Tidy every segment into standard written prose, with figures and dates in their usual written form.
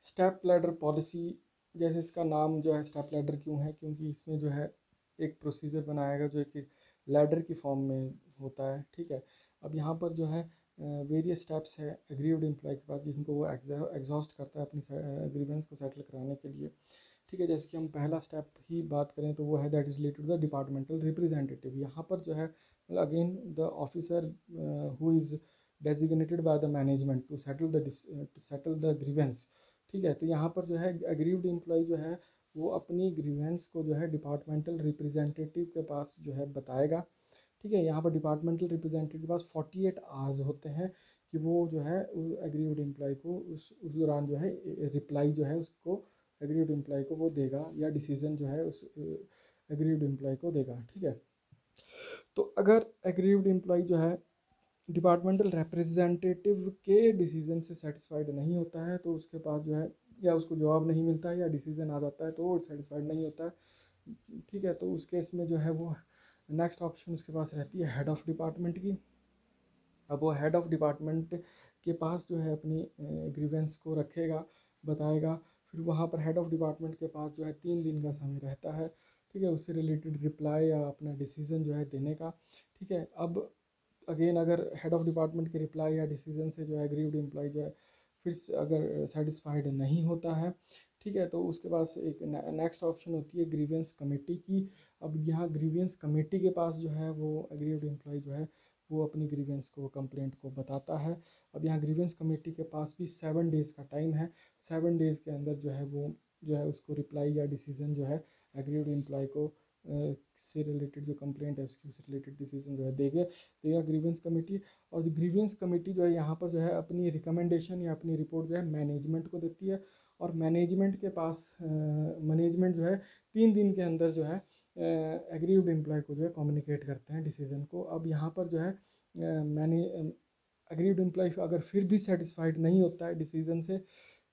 Step ladder policy, जैसे इसका नाम जो है स्टेप लैडर क्यों है, क्योंकि इसमें जो है एक प्रोसीजर बनाया गया जो एक लैडर की फॉर्म में होता है। ठीक है, अब यहाँ पर जो है वेरियस स्टेप्स है एग्रीव्ड एम्प्लॉय के पास, जिनको वो एग्जॉस्ट करता है अपनी ग्रीवेंस को सेटल कराने के लिए। ठीक है, जैसे कि हम पहला स्टेप ही बात करें तो वो है that is related to the departmental representative. यहाँ पर जो है again the officer who is designated by the management to settle the grievance. ठीक है, तो यहाँ पर जो है एग्रीव्ड एम्प्लॉय जो है वो अपनी ग्रीवेंस को जो है डिपार्टमेंटल रिप्रेजेंटेटिव के पास जो है बताएगा। ठीक है, यहाँ पर डिपार्टमेंटल रिप्रेजेंटेटिव के पास 48 आवर्स होते हैं कि वो जो है एग्रीव्ड एम्प्लॉय को उस दौरान जो है रिप्लाई जो है उसको एग्रीव्ड एम्प्लॉय को वो देगा, या डिसीजन जो है उस एग्रीव्ड एम्प्लॉय को देगा। ठीक है, तो अगर एग्रीव्ड एम्प्लॉय जो है डिपार्टमेंटल रिप्रेजेंटेटिव के डिसीजन से सेटिस्फाइड नहीं होता है तो उसके पास जो है या उसको जवाब नहीं मिलता है या डिसीजन आ जाता है तो वो सेटिस्फाइड नहीं होता है। ठीक है, तो उस केस में जो है वो नेक्स्ट ऑप्शन उसके पास रहती है हेड ऑफ डिपार्टमेंट की। अब वो हेड ऑफ डिपार्टमेंट के पास जो है अपनी ग्रीवेंस को रखेगा, बताएगा। फिर वहाँ पर हेड ऑफ डिपार्टमेंट के पास जो है 3 दिन का समय रहता है। ठीक है, उससे रिलेटेड रिप्लाई या अपना डिसीजन जो है देने का। ठीक है, अब अगेन अगर हेड ऑफ डिपार्टमेंट के रिप्लाई या डिसीजन से जो है एग्रीव्ड एम्प्लॉय जो है फिर से अगर सेटिस्फाइड नहीं होता है, ठीक है, तो उसके पास एक नेक्स्ट ऑप्शन होती है ग्रीवेंस कमेटी की। अब यहाँ ग्रीवेंस कमेटी के पास जो है वो एग्रीव्ड एम्प्लॉय जो है वो अपनी ग्रीवेंस को कंप्लेंट को बताता है। अब यहाँ ग्रीवेंस कमेटी के पास भी 7 डेज़ का टाइम है। 7 डेज़ के अंदर जो है वो जो है उसको रिप्लाई या डिसीजन जो है एग्रीव्ड एम्प्लॉय को से रिलेटेड जो कंप्लेंट है उसकी उससे रिलेटेड डिसीजन जो है देगा ग्रीवेंस कमेटी। और जो ग्रीवेंस कमेटी जो है यहाँ पर जो है अपनी रिकमेंडेशन या अपनी रिपोर्ट जो है मैनेजमेंट को देती है। और मैनेजमेंट के पास मैनेजमेंट जो है 3 दिन के अंदर जो है एग्रीव्ड एम्प्लॉय को जो है कम्युनिकेट करते हैं डिसीजन को। अब यहाँ पर जो है मैंने एग्रीव्ड एम्प्लॉय अगर फिर भी सेटिस्फाइड नहीं होता है डिसीजन से,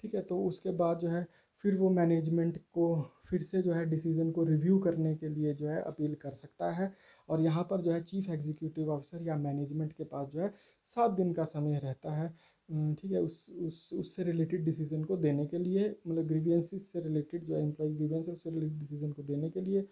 ठीक है, तो उसके बाद जो है फिर वो मैनेजमेंट को फिर से जो है डिसीजन को रिव्यू करने के लिए जो है अपील कर सकता है। और यहाँ पर जो है चीफ एग्जीक्यूटिव ऑफिसर या मैनेजमेंट के पास जो है 7 दिन का समय रहता है। ठीक है, उससे रिलेटेड डिसीजन को देने के लिए, मतलब ग्रीवियंसेस से रिलेटेड जो एम्प्लॉय ग्रीवियंस है उससे रिलेटेड डिसीजन को देने के लिए।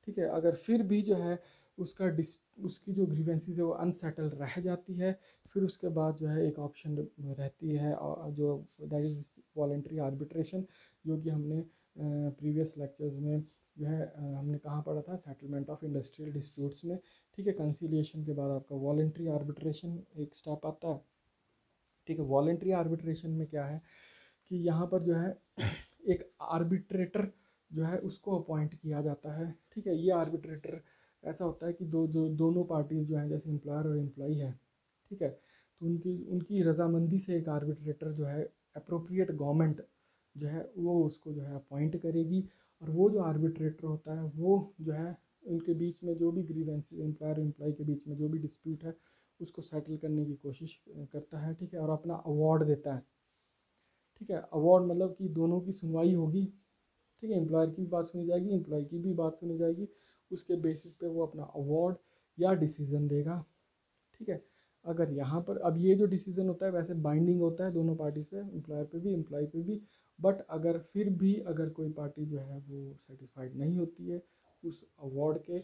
ठीक है, अगर फिर भी जो है उसकी जो ग्रीवेंसीज है वो अनसेटल रह जाती है, फिर उसके बाद जो है एक ऑप्शन रहती है जो दैट इज़ वॉलेंट्री आर्बिट्रेशन, जो कि हमने प्रीवियस लेक्चर्स में जो है हमने कहाँ पढ़ा था, सेटलमेंट ऑफ इंडस्ट्रियल डिस्प्यूट्स में। ठीक है, कंसीलिएशन के बाद आपका वॉलेंट्री आर्बिट्रेशन एक स्टेप आता है। ठीक है, वॉलेंट्री आर्बिट्रेशन में क्या है कि यहाँ पर जो है एक आर्बिट्रेटर जो है उसको अपॉइंट किया जाता है। ठीक है, ये आर्बिट्रेटर ऐसा होता है कि दोनों पार्टीज जो हैं जैसे एम्प्लॉयर और एम्प्लॉई है, ठीक है, तो उनकी उनकी रजामंदी से एक आर्बिट्रेटर जो है अप्रोप्रिएट गवर्नमेंट जो है वो उसको जो है अपॉइंट करेगी। और वो जो आर्बिट्रेटर होता है वो जो है उनके बीच में जो भी ग्रीवेंस एम्प्लॉयर एम्प्लॉय के बीच में जो भी डिस्प्यूट है उसको सेटल करने की कोशिश करता है। ठीक है, और अपना अवार्ड देता है। ठीक है, अवार्ड मतलब कि दोनों की सुनवाई होगी। ठीक है, एम्प्लॉयर की भी बात सुनी जाएगी, एम्प्लॉय की भी बात सुनी जाएगी, उसके बेसिस पे वो अपना अवार्ड या डिसीजन देगा। ठीक है, अगर यहाँ पर अब ये जो डिसीजन होता है वैसे बाइंडिंग होता है दोनों पार्टीज पे, एम्प्लॉयर पे भी एम्प्लॉय पे भी। बट अगर फिर भी अगर कोई पार्टी जो है वो सेटिस्फाइड नहीं होती है उस अवार्ड के,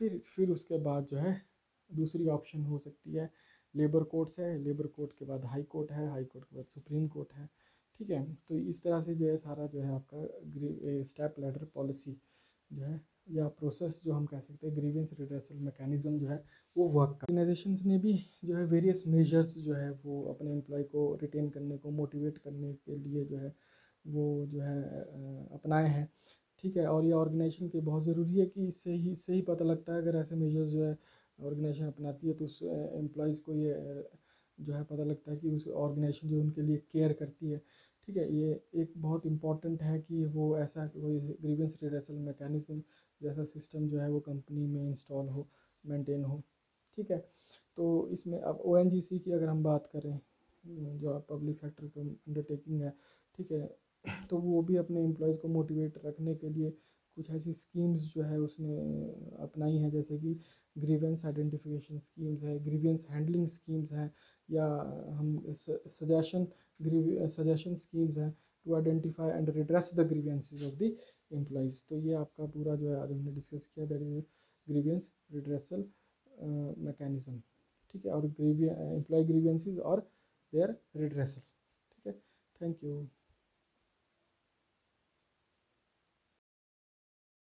फिर उसके बाद जो है दूसरी ऑप्शन हो सकती है लेबर कोर्ट्स है, लेबर कोर्ट के बाद हाई कोर्ट है, हाई कोर्ट के बाद सुप्रीम कोर्ट है। ठीक है, तो इस तरह से जो है सारा जो है आपका स्टेप लैडर पॉलिसी जो है या प्रोसेस जो हम कह सकते हैं ग्रीवेंस रिड्रेसल मैकेनिज्म जो है वो वर्क कर। ऑर्गेनाइजेशंस ने भी जो है वेरियस मेजर्स जो है वो अपने एम्प्लॉय को रिटेन करने को मोटिवेट करने के लिए जो है वो जो है अपनाए हैं। ठीक है, और ये ऑर्गेनाइजेशन के बहुत ज़रूरी है कि इससे ही पता लगता है, अगर ऐसे मेजर्स जो है ऑर्गेनाइजेशन अपनाती है तो उस एम्प्लॉयज़ को ये जो है पता लगता है कि उस ऑर्गेनाइजेशन जो उनके लिए केयर करती है। ठीक है, ये एक बहुत इम्पॉर्टेंट है कि वो ऐसा कोई ग्रीवेंस रिड्रेसल मैकेनिज्म जैसा सिस्टम जो है वो कंपनी में इंस्टॉल हो, मेंटेन हो। ठीक है, तो इसमें अब ओएनजीसी की अगर हम बात करें जो पब्लिक सेक्टर का अंडरटेकिंग है, ठीक है, तो वो भी अपने एम्प्लॉयज़ को मोटिवेट रखने के लिए कुछ ऐसी स्कीम्स जो है उसने अपनाई हैं, जैसे कि ग्रीवेंस आइडेंटिफिकेशन स्कीम्स है, ग्रीवेंस हैंडलिंग स्कीम्स हैं, या हम सजेशन सजेशन स्कीम्स हैं। To identify and redress the grievances of the employees. तो ये आपका पूरा जो है आज हमने डिस्कस किया, that is grievance redressal mechanism, ठीक है, और एम्प्लॉय ग्रीवियंसेस और देयर रिड्रेसल, ठीक है। Thank you.